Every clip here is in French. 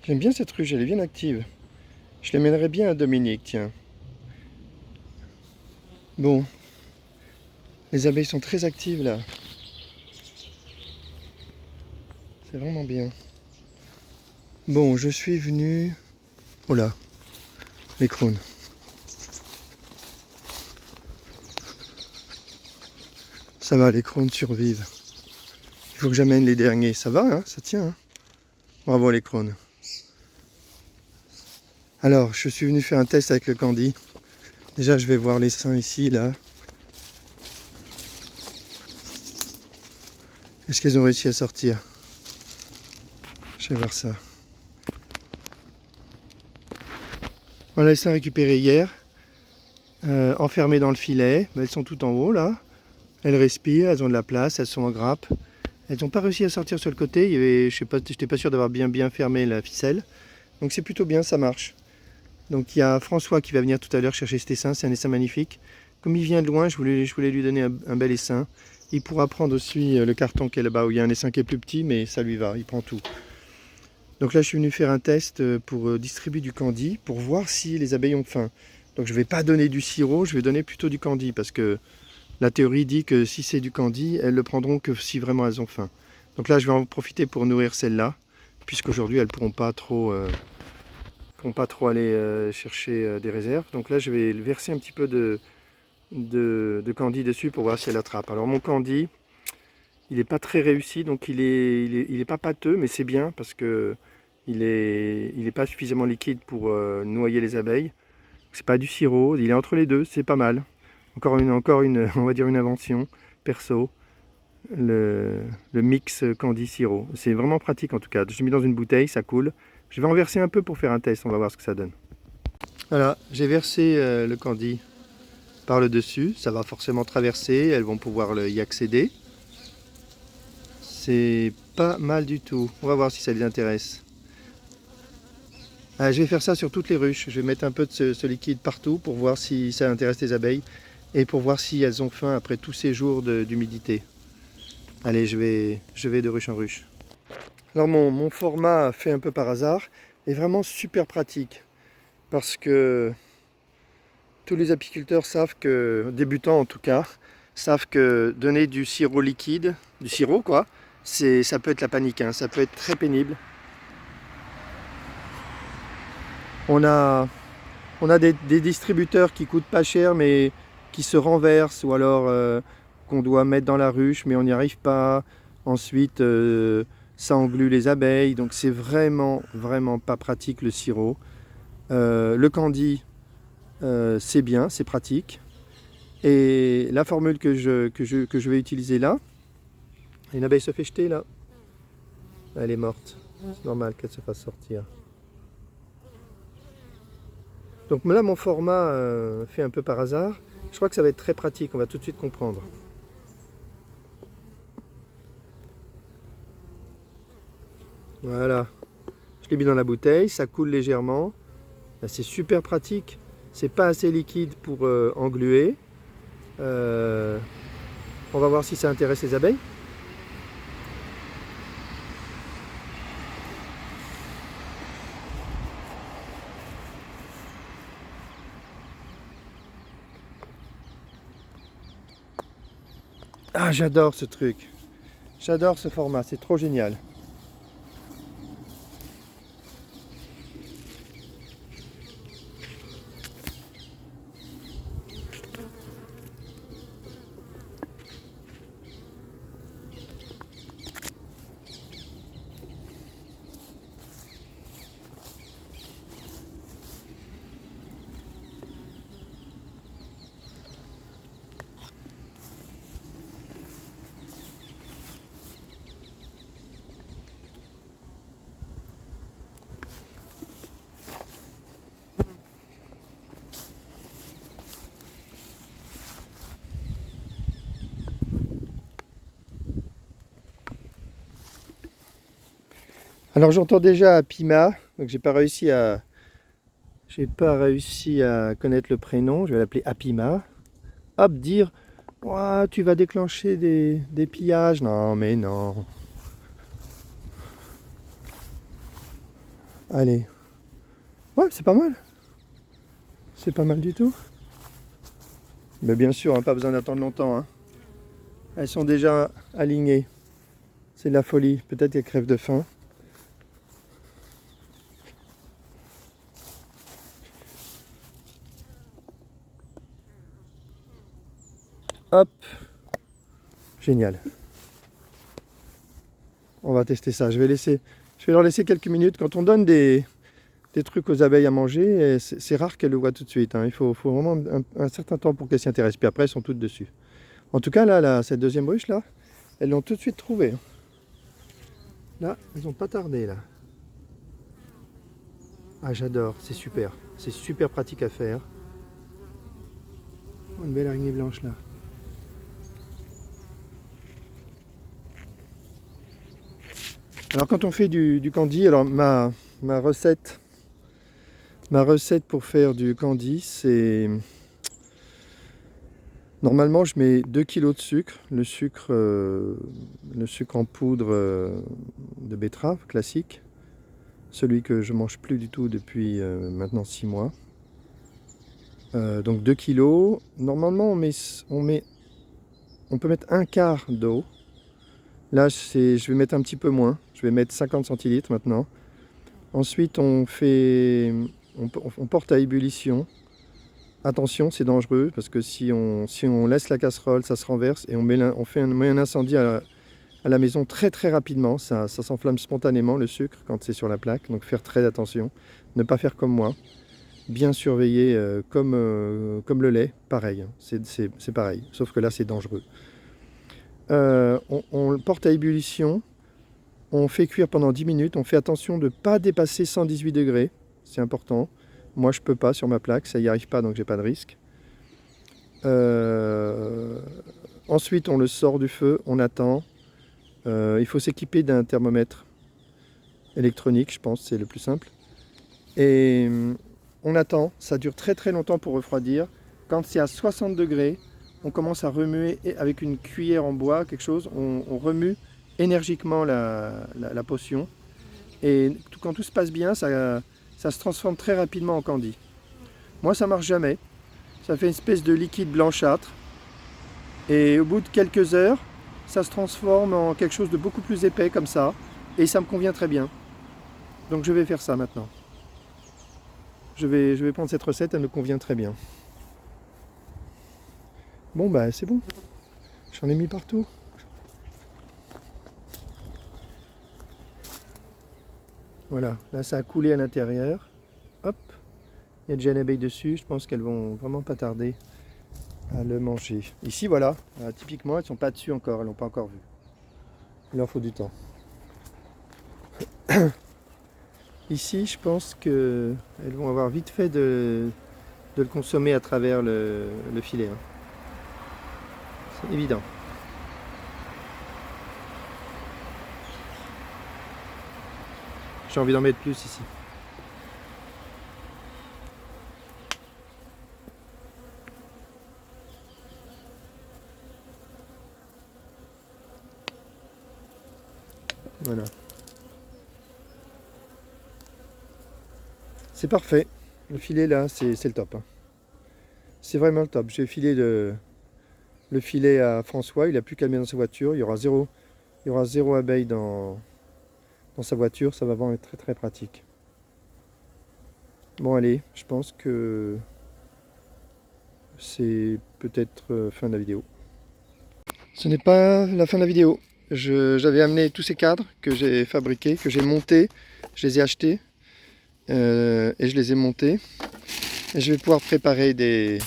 J'aime bien cette ruche, elle est bien active. Je l'amènerais bien à Dominique, tiens. Bon, les abeilles sont très actives là. C'est vraiment bien. Bon, je suis venu... Oh là, les crônes. Ça va, les crônes survivent. Il faut que j'amène les derniers. Ça va, hein, ça tient. Hein. Bravo les crônes. Alors, je suis venu faire un test avec le candy. Déjà, je vais voir les seins ici, là. Est-ce qu'elles ont réussi à sortir? Je vais voir ça. Voilà les seins récupérés hier. Enfermées dans le filet. Elles sont toutes en haut, là. Elles respirent, elles ont de la place, elles sont en grappe. Elles n'ont pas réussi à sortir sur le côté. Je n'étais pas sûr d'avoir bien fermé la ficelle. Donc c'est plutôt bien, ça marche. Donc il y a François qui va venir tout à l'heure chercher cet essaim, c'est un essaim magnifique. Comme il vient de loin, je voulais lui donner un bel essaim. Il pourra prendre aussi le carton qui est là-bas, où il y a un essaim qui est plus petit, mais ça lui va, il prend tout. Donc là je suis venu faire un test pour distribuer du candy, pour voir si les abeilles ont faim. Donc je ne vais pas donner du sirop, je vais donner plutôt du candy, parce que la théorie dit que si c'est du candy, elles le prendront que si vraiment elles ont faim. Donc là je vais en profiter pour nourrir celles-là, puisqu'aujourd'hui elles ne pourront pas trop aller chercher des réserves. Donc là je vais verser un petit peu de candy dessus pour voir si elle attrape. Alors mon candy, il n'est pas très réussi, donc il est pas pâteux, mais c'est bien parce que il est pas suffisamment liquide pour noyer les abeilles. C'est pas du sirop, il est entre les deux, c'est pas mal. Encore une on va dire une invention perso, le mix candy sirop. C'est vraiment pratique en tout cas. Je l'ai mis dans une bouteille, ça coule. Je vais en verser un peu pour faire un test, on va voir ce que ça donne. Voilà, j'ai versé le candy par le dessus, ça va forcément traverser, elles vont pouvoir y accéder. C'est pas mal du tout, on va voir si ça les intéresse. Je vais faire ça sur toutes les ruches, je vais mettre un peu de ce liquide partout pour voir si ça intéresse les abeilles et pour voir si elles ont faim après tous ces jours d'humidité. Allez, je vais de ruche en ruche. Alors mon format fait un peu par hasard est vraiment super pratique parce que tous les apiculteurs savent que, débutants en tout cas, savent que donner du sirop liquide, du sirop quoi, ça peut être la panique, hein, ça peut être très pénible. On a des distributeurs qui coûtent pas cher mais qui se renversent ou alors qu'on doit mettre dans la ruche mais on n'y arrive pas. Ensuite ça englue les abeilles, donc c'est vraiment pas pratique le sirop. Le candy c'est bien, c'est pratique. Et la formule que je vais utiliser là, une abeille se fait jeter là. Elle est morte. C'est normal qu'elle se fasse sortir. Donc là mon format fait un peu par hasard. Je crois que ça va être très pratique, on va tout de suite comprendre. Voilà. Je l'ai mis dans la bouteille, ça coule légèrement. C'est super pratique. C'est pas assez liquide pour engluer. On va voir si ça intéresse les abeilles. Ah, j'adore ce truc. J'adore ce format, c'est trop génial. Alors j'entends déjà Apima, donc j'ai pas réussi à connaître le prénom, je vais l'appeler Apima. Hop, dire ouah, tu vas déclencher des pillages. Non mais non. Allez. Ouais, c'est pas mal. C'est pas mal du tout. Mais bien sûr, hein, pas besoin d'attendre longtemps. Hein. Elles sont déjà alignées. C'est de la folie. Peut-être qu'elles crèvent de faim. Hop. Génial. On va tester ça. Je vais leur laisser quelques minutes. Quand on donne des trucs aux abeilles à manger, c'est rare qu'elles le voient tout de suite. Hein. Il faut vraiment un certain temps pour qu'elles s'y intéressent. Puis après, elles sont toutes dessus. En tout cas, là, cette deuxième ruche, là, elles l'ont tout de suite trouvé. Hein. Là, elles n'ont pas tardé, là. Ah, j'adore. C'est super. C'est super pratique à faire. Oh, une belle araignée blanche, là. Alors, quand on fait du candy, alors ma recette pour faire du candy, c'est... Normalement, je mets 2 kg de sucre. Le sucre en poudre de betterave, classique. Celui que je mange plus du tout depuis maintenant 6 mois. Donc 2 kg. Normalement, on peut mettre un quart d'eau. Là, je vais mettre un petit peu moins. Je vais mettre 50 centilitres maintenant. Ensuite, on porte à ébullition. Attention, c'est dangereux parce que si on laisse la casserole, ça se renverse et on met un incendie à la maison très très rapidement. Ça s'enflamme spontanément le sucre quand c'est sur la plaque. Donc faire très attention. Ne pas faire comme moi. Bien surveiller comme le lait, pareil. C'est pareil, sauf que là c'est dangereux. On le porte à ébullition. On fait cuire pendant 10 minutes. On fait attention de ne pas dépasser 118 degrés. C'est important. Moi, je peux pas sur ma plaque. Ça n'y arrive pas, donc j'ai pas de risque. Ensuite, on le sort du feu. On attend. Il faut s'équiper d'un thermomètre électronique, je pense. C'est le plus simple. Et on attend. Ça dure très très longtemps pour refroidir. Quand c'est à 60 degrés, on commence à remuer avec une cuillère en bois, quelque chose. On remue énergiquement la potion. Et quand tout se passe bien, ça se transforme très rapidement en candy. Moi, ça marche jamais. Ça fait une espèce de liquide blanchâtre. Et au bout de quelques heures, ça se transforme en quelque chose de beaucoup plus épais comme ça. Et ça me convient très bien. Donc je vais faire ça maintenant. Je vais prendre cette recette, elle me convient très bien. Bon bah c'est bon. J'en ai mis partout. Voilà, là ça a coulé à l'intérieur. Hop, il y a déjà une abeille dessus. Je pense qu'elles vont vraiment pas tarder à le manger. Ici voilà, typiquement elles sont pas dessus encore, elles l'ont pas encore vu. Il leur faut du temps. Ici je pense qu'elles vont avoir vite fait de le consommer à travers le filet. Hein. C'est évident. J'ai envie d'en mettre plus ici. Voilà. C'est parfait. Le filet là, c'est le top. Hein. C'est vraiment le top. J'ai filé le filet à François. Il n'a plus qu'à le mettre dans sa voiture. Il y aura zéro abeille dans sa voiture. Ça va vraiment être très très pratique. Bon allez, je pense que c'est peut-être fin de la vidéo. Ce n'est pas la fin de la vidéo. J'avais amené tous ces cadres que j'ai fabriqués, que j'ai montés. Je les ai achetés et je les ai montés. Et je vais pouvoir préparer des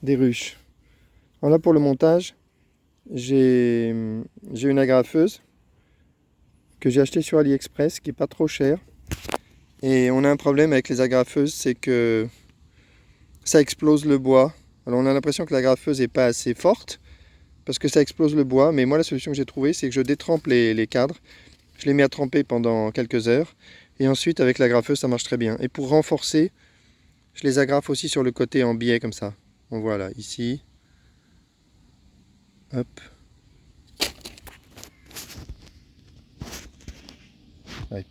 ruches. Alors là pour le montage, j'ai une agrafeuse que j'ai achetée sur AliExpress qui n'est pas trop chère. Et on a un problème avec les agrafeuses, c'est que ça explose le bois. Alors on a l'impression que l'agrafeuse n'est pas assez forte parce que ça explose le bois. Mais moi la solution que j'ai trouvée, c'est que je détrempe les cadres. Je les mets à tremper pendant quelques heures. Et ensuite avec l'agrafeuse ça marche très bien. Et pour renforcer, je les agrafe aussi sur le côté en biais comme ça. On voit là, ici. Hop.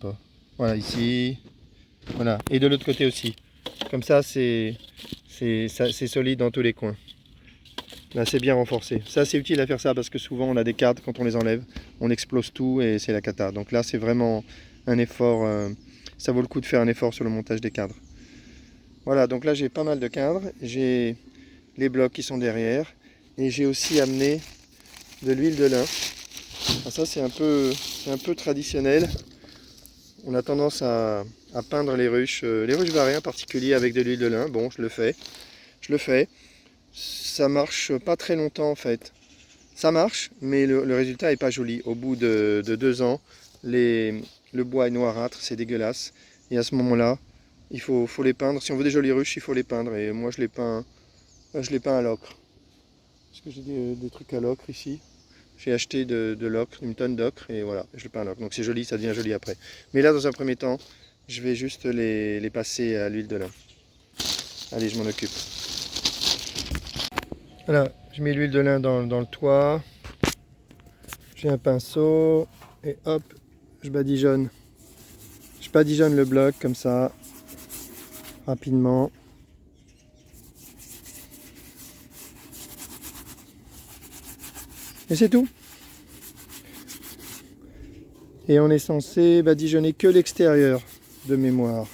Pas. Voilà, ici. Voilà, et de l'autre côté aussi. Comme ça, c'est solide dans tous les coins. Là, c'est bien renforcé. Ça, c'est utile à faire ça parce que souvent, on a des cadres, quand on les enlève, on explose tout et c'est la cata. Donc là, c'est vraiment un effort. Ça vaut le coup de faire un effort sur le montage des cadres. Voilà, donc là, j'ai pas mal de cadres. J'ai les blocs qui sont derrière. Et j'ai aussi amené de l'huile de lin. Alors ça, c'est un peu traditionnel. On a tendance à peindre les ruches varées en particulier avec de l'huile de lin. Bon, je le fais. Ça marche pas très longtemps en fait. Ça marche, mais le résultat est pas joli. Au bout de 2 ans, le bois est noirâtre, c'est dégueulasse. Et à ce moment-là, il faut les peindre. Si on veut des jolies ruches, il faut les peindre. Et moi, je les peins à l'ocre. Parce que j'ai des trucs à l'ocre ici. J'ai acheté de l'ocre, une tonne d'ocre, et voilà, je le peins à l'ocre. Donc c'est joli, ça devient joli après. Mais là, dans un premier temps, je vais juste les passer à l'huile de lin. Allez, je m'en occupe. Voilà, je mets l'huile de lin dans le toit. J'ai un pinceau, et hop, je badigeonne. Je badigeonne le bloc comme ça, rapidement. Et c'est tout. Et on est censé badigeonner que l'extérieur de mémoire.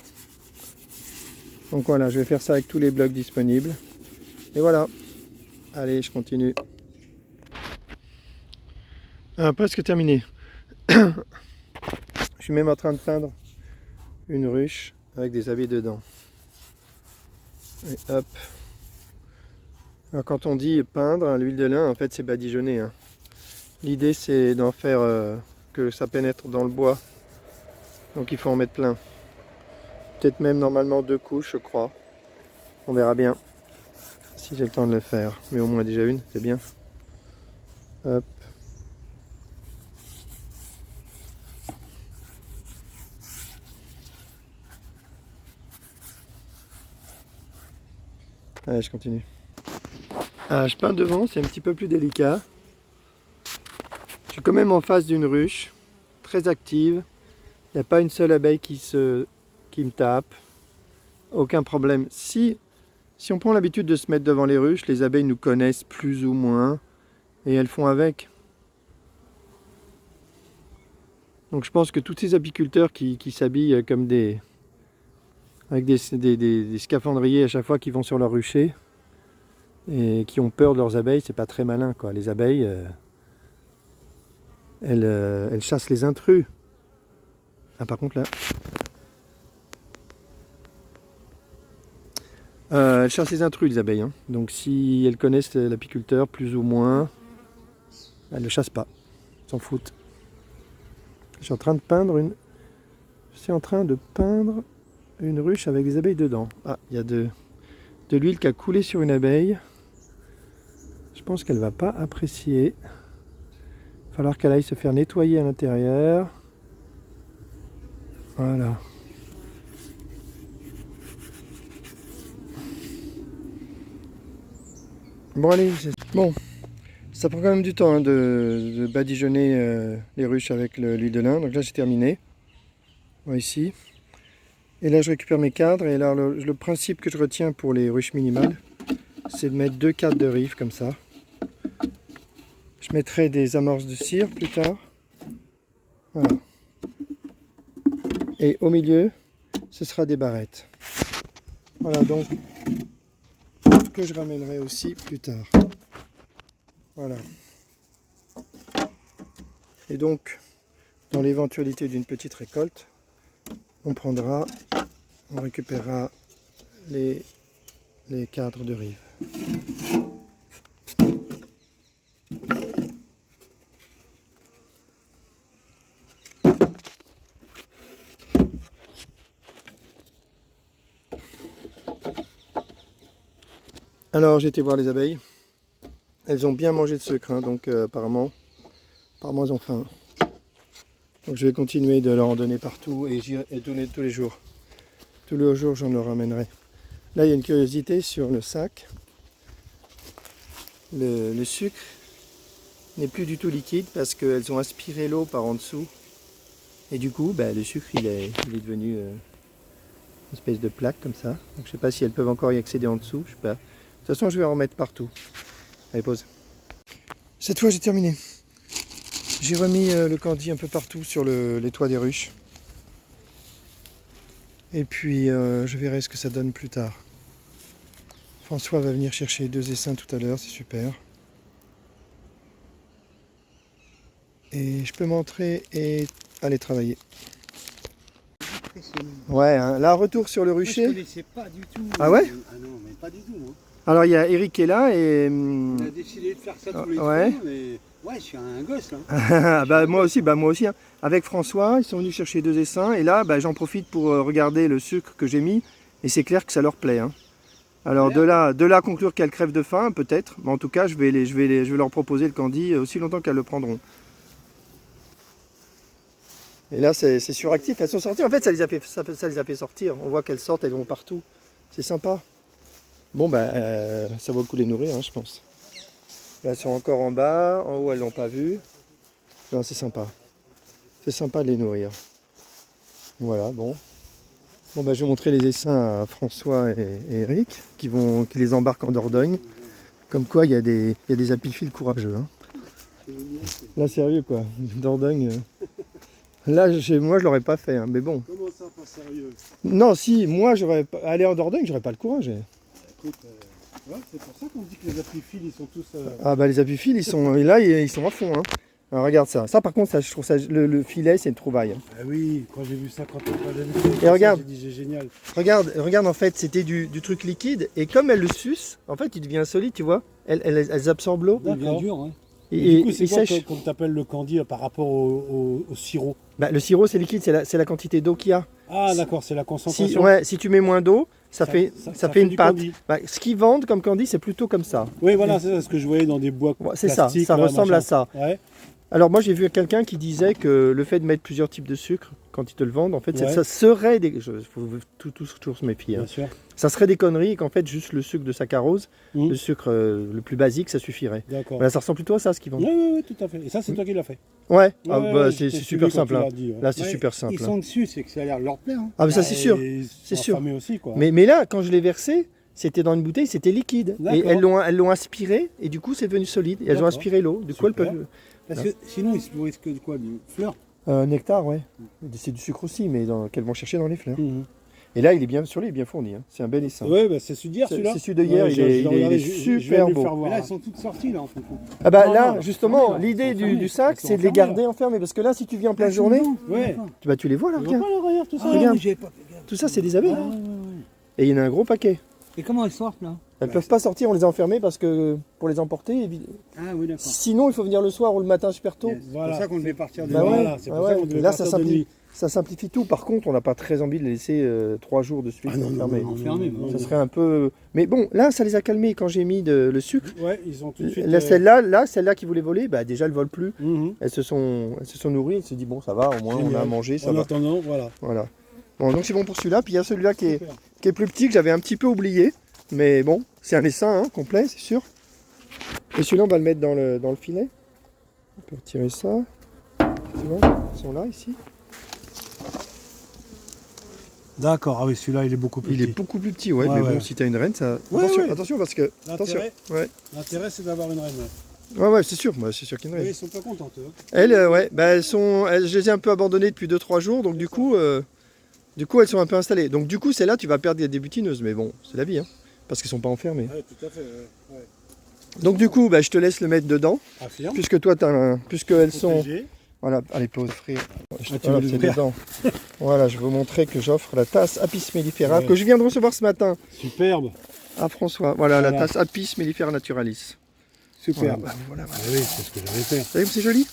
Donc voilà, je vais faire ça avec tous les blocs disponibles. Et voilà. Allez, je continue. Presque terminé. Je suis même en train de peindre une ruche avec des abeilles dedans. Et hop. Alors quand on dit peindre, hein, l'huile de lin, en fait c'est badigeonner. Hein. L'idée c'est d'en faire que ça pénètre dans le bois. Donc il faut en mettre plein. Peut-être même normalement 2 couches, je crois. On verra bien si j'ai le temps de le faire. Mais au moins déjà une, c'est bien. Hop. Allez, je continue. Je peins devant, c'est un petit peu plus délicat. Je suis quand même en face d'une ruche, très active. Il n'y a pas une seule abeille qui me tape. Aucun problème. Si on prend l'habitude de se mettre devant les ruches, les abeilles nous connaissent plus ou moins et elles font avec. Donc je pense que tous ces apiculteurs qui s'habillent comme avec des scaphandriers à chaque fois qu'ils vont sur leur rucher et qui ont peur de leurs abeilles, c'est pas très malin quoi. Les abeilles, elles chassent les intrus. Ah par contre là, elles chassent les intrus les abeilles. Hein. Donc si elles connaissent l'apiculteur plus ou moins, elles ne le chassent pas, elles s'en foutent. Je suis en train de peindre une ruche avec des abeilles dedans. Ah, il y a de l'huile qui a coulé sur une abeille. Je pense qu'elle va pas apprécier. Il va falloir qu'elle aille se faire nettoyer à l'intérieur. Voilà. Bon allez, bon. Ça prend quand même du temps hein, de badigeonner les ruches avec l'huile de lin. Donc là j'ai terminé. Voilà, ici. Et là je récupère mes cadres. Et là le principe que je retiens pour les ruches minimales, c'est de mettre 2 cadres de rive comme ça. Je mettrai des amorces de cire plus tard. Voilà. Et au milieu, ce sera des barrettes. Voilà donc que je ramènerai aussi plus tard. Voilà. Et donc, dans l'éventualité d'une petite récolte, on récupérera les cadres de rive. Alors j'ai été voir les abeilles. Elles ont bien mangé de sucre, hein, donc apparemment elles ont faim. Donc je vais continuer de leur en donner partout et donner tous les jours. Tous les jours j'en leur ramènerai. Là il y a une curiosité sur le sac. Le sucre n'est plus du tout liquide parce qu'elles ont aspiré l'eau par en dessous. Et du coup le sucre il est devenu Une espèce de plaque comme ça. Donc, je sais pas si elles peuvent encore y accéder en dessous. Je sais pas. De toute façon, je vais en remettre partout. Allez, pause. Cette fois, j'ai terminé. J'ai remis le candi un peu partout sur les toits des ruches. Et puis, je verrai ce que ça donne plus tard. François va venir chercher 2 essaims tout à l'heure, c'est super. Et je peux m'entrer et aller travailler. Ouais, hein. Là, retour sur le rucher. Moi, je connaissais pas du tout. Ah ouais? Ah non, mais pas du tout, moi. Alors, il y a Eric qui est là et... On a décidé de faire ça tous les ouais. trois, mais... Ouais, je suis un gosse, là. bah, moi aussi. Hein. Avec François, ils sont venus chercher 2 essaims. Et là, bah, j'en profite pour regarder le sucre que j'ai mis. Et c'est clair que ça leur plaît. Hein. Alors, de là à conclure qu'elles crèvent de faim, peut-être. Mais en tout cas, je vais leur proposer le candy aussi longtemps qu'elles le prendront. Et là, c'est suractif. Elles sont sorties. En fait, ça les a fait sortir. On voit qu'elles sortent, elles vont partout. C'est sympa. Bon, bah, ça vaut le coup de les nourrir, hein, je pense. Là, elles sont encore en bas. En haut, elles l'ont pas vu. Non, c'est sympa. C'est sympa de les nourrir. Voilà, bon. Bon, bah, je vais montrer les essaims à François et Eric qui les embarquent en Dordogne. Comme quoi, il y a des apiphiles courageux. Hein. Là, sérieux, quoi. Dordogne. Là, moi, je l'aurais pas fait, hein, mais bon. Comment ça, pas sérieux? Non, si, moi, aller en Dordogne, j'aurais pas le courage. Écoute, ouais, c'est pour ça qu'on dit que les apiphiles, ils sont tous... Ah bah les apiphiles, ils sont à fond. Hein. Alors, regarde ça. Ça, par contre, ça, je trouve ça, le filet, c'est une trouvaille. Hein. Ah oui, quand j'ai vu ça, quand j'ai vu ça, Et regarde, j'ai dit, c'est génial. regarde, en fait, c'était du truc liquide. Et comme elle le suce, en fait, il devient solide, tu vois. Elles absorbent l'eau. Il devient dur, hein. Et du coup, c'est il quoi sèche. qu'on t'appelle le candy par rapport au sirop? Bah, le sirop, c'est liquide, c'est la quantité d'eau qu'il y a. Ah d'accord, c'est la concentration. Si tu mets moins d'eau, ça fait une du pâte. candy. Bah, ce qu'ils vendent comme candy, c'est plutôt comme ça. Oui, voilà, c'est ce que je voyais dans des bois C'est ça, plastiques. ça là, ressemble machin. à ça. Ouais. Alors moi j'ai vu quelqu'un qui disait que le fait de mettre plusieurs types de sucre quand ils te le vendent, en fait, Ouais. ça serait des... Il faut toujours se méfier. Hein. Bien sûr. Ça serait des conneries et qu'en fait juste le sucre de saccharose, Mmh. le sucre le plus basique, ça suffirait. D'accord. Voilà, ça ressemble plutôt à ça ce qu'ils vendent. Oui, tout à fait. Et ça, c'est toi qui l'as fait. Ouais, ah, Ouais, bah, ouais, c'est je t'ai super suivi quand simple. tu Hein. l'as dit, ouais. Là c'est Ouais, super simple. Ils hein. sont dessus, c'est que ça a l'air leur plaire. Hein. Ah mais ça c'est sûr. Ils C'est sont sûr. affamés aussi, quoi. Mais là quand je l'ai versé, c'était dans une bouteille, c'était liquide. Et D'accord. elles l'ont aspiré et du coup c'est devenu solide. Et elles ont D'accord. aspiré l'eau. Du coup elles Super. peuvent... Parce que sinon, ils se nourrissent que de quoi? Du fleurs? nectar, ouais. C'est du sucre aussi, mais qu'elles vont chercher dans les fleurs. Mmh. Et là, il est bien fourni. Hein. C'est un bel essaim. Ouais, bah, c'est celui d'hier, celui-là. C'est celui de hier, Ouais, il est regardé, super beau. Mais là, elles sont toutes sorties, là, en fait. Ah bah Non, là, non, justement, fermées, là. l'idée Elles sont fermées. du sac, Elles sont c'est de les fermées, garder enfermés. Parce que là, si tu viens en pleine journée, Ouais. tu les vois là, Tu regarde. vois pas là, regarde tout ça. Regarde. J'ai pas fait gaffe. Tout ça, c'est des abeilles. Ouais, hein. ouais, ouais. Et il y en a un gros paquet. Et comment elles sortent là? Elles peuvent pas sortir, on les a enfermées parce que pour les emporter. Ah oui, d'accord. Sinon, il faut venir le soir ou le matin super tôt. Yes. Voilà. C'est pour ça qu'on devait partir de Bah nuit. ouais. Voilà, c'est pour Ah ça ouais. qu'on devait Là, ça partir de nuit. Ça simplifie tout. Par contre, on n'a pas très envie de les laisser 3 jours de suite Ah non, non, enfermés. non, Enfermés, non, non, Ça non. serait un peu. Mais bon, là, ça les a calmés quand j'ai mis le sucre. Ouais, ils ont tout de suite... Celle-là qui voulait voler, bah déjà, elle vole plus. Mhm. Elles se sont nourries, elles se disent bon ça va, au moins on a à Génial. manger, ça En va. attendant, voilà. Voilà. Bon donc c'est bon pour celui-là, puis il y a celui-là qui Super. est plus petit, que j'avais un petit peu oublié. Mais bon, c'est un essaim hein, complet, c'est sûr. Et celui-là on va le mettre dans le filet. On peut retirer ça. C'est bon, ils sont là ici. D'accord, ah oui, celui-là, il est beaucoup plus Il est petit. beaucoup plus petit, ouais, Ouais, mais ouais. bon si t'as une reine, ça. Ouais, attention, ouais. attention parce que. Attention. L'intérêt, Ouais. c'est d'avoir une reine. Ouais, c'est sûr, moi c'est sûr qu'il y a une Oui, reine. ils sont pas contents, eux. Elles, ouais, bah je les ai un peu abandonnées depuis 2-3 jours, donc du coup elles sont un peu installées. Donc du coup celles-là tu vas perdre des butineuses, mais bon, c'est la vie, hein, parce qu'elles sont pas enfermées. Ouais, tout à fait. Ouais. Donc du coup, bah, je te laisse le mettre dedans, Affirme. puisque toi puisqu'elles sont... Protégé. Voilà, allez, pas offrir. tu Voilà, veux c'est l'ouvrir. dedans. Voilà, je vais vous montrer que j'offre la tasse Apis mellifera Ouais. que je viens de recevoir ce matin Superbe. à François. Voilà, la Voilà. tasse Apis mellifera naturalis. Superbe. Voilà. Ah oui, c'est ce que j'avais fait. Vous savez que c'est joli?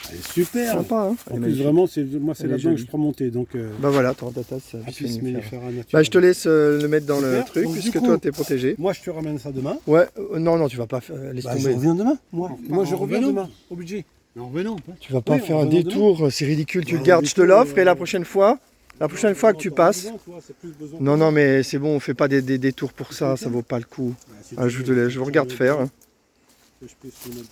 Elle est superbe. Sympa, hein? Elle En est plus, magnifique. vraiment, moi, c'est Elle est là-dedans que jolie. je prends monter. Donc, Bah voilà, t'auras ta tasse Apis Apis mellifera. mellifera naturelle. Bah, je te laisse le mettre dans le Super. truc, Donc, du puisque coup, toi t'es protégé. Moi, je te ramène ça demain. Ouais, non, tu vas pas laisse Bah, je tomber. reviens demain. Moi, je en reviens revenant. demain. Obligé. En revenant, pas. Tu vas pas Oui, faire en un revenant détour, c'est ridicule, tu Bah, le gardes, je te détour, l'offre et la prochaine fois que tu passes. Non, mais c'est bon, on fait pas des détours pour ça, ça vaut pas le coup. Ah, je vous regarde faire. Hein.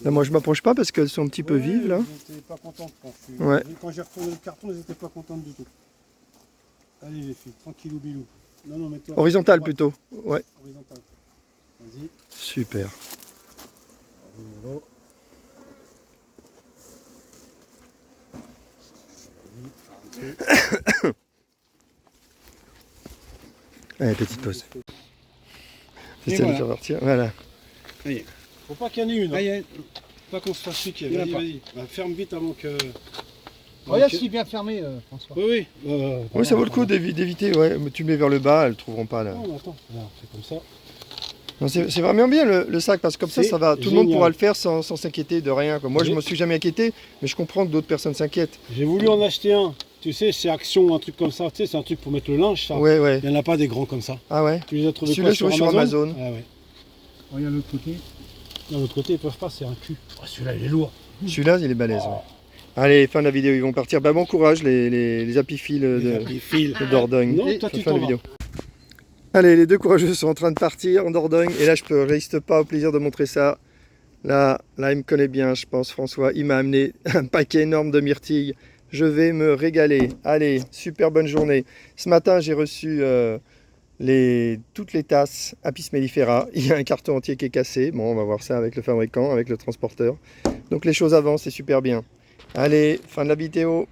Là, moi je m'approche pas parce qu'elles sont un petit peu vives là. Ils étaient pas contentes quand Ouais. Quand j'ai retourné le carton, ils étaient pas contentes du tout. Allez les filles, tranquillou bilou. Non, mets-toi. Horizontal Droite. plutôt. Ouais, Horizontal. Vas-y. super. Bravo. Allez, petite pause. Et C'est ça de voilà. faire partir. Voilà. Faut pas qu'il y en ait une. Ah, Hein. y a- Pas qu'on se fasse chiquer. Il y en a Vas-y, pas. vas-y. Bah, ferme vite avant que. Regarde que- s'il est bien fermé, François. Oui, oui. Oui, ça vaut le coup d'éviter. Ouais. Mais tu mets vers le bas, elles ne trouveront pas là. Non, mais attends. Regarde, c'est comme ça. Non, c'est vraiment bien le sac parce que comme ça, C'est ça va. Tout le monde génial. pourra le faire sans s'inquiéter de rien, quoi. Moi, je Oui. me suis jamais inquiété, mais je comprends que d'autres personnes s'inquiètent. J'ai voulu en acheter un. Tu sais, c'est Action, un truc comme ça. Tu sais, c'est un truc pour mettre le linge, ça. Ouais, ouais. Il n'y en a pas des grands comme ça. Ah ouais. Tu les as trouvés Celui-là, quoi, je trouvais sur Amazon. Ah ouais. Regarde l'autre côté. De l'autre côté, ils peuvent pas, c'est un cul. Oh, celui-là, il est lourd. Celui-là, il est balèze. Ouais. Allez, fin de la vidéo, ils vont partir. Bah, bon courage, les apiphiles Les fils. de Dordogne. Non, Et toi, tu fin de t'en la vas. vidéo. Allez, les deux courageux sont en train de partir en Dordogne. Et là, je ne résiste pas au plaisir de montrer ça. Là, il me connaît bien, je pense, François. Il m'a amené un paquet énorme de myrtilles. Je vais me régaler. Allez, super bonne journée. Ce matin, j'ai reçu toutes les tasses Apis mellifera. Il y a un carton entier qui est cassé. Bon, on va voir ça avec le fabricant, avec le transporteur. Donc les choses avancent, c'est super bien. Allez, fin de la vidéo.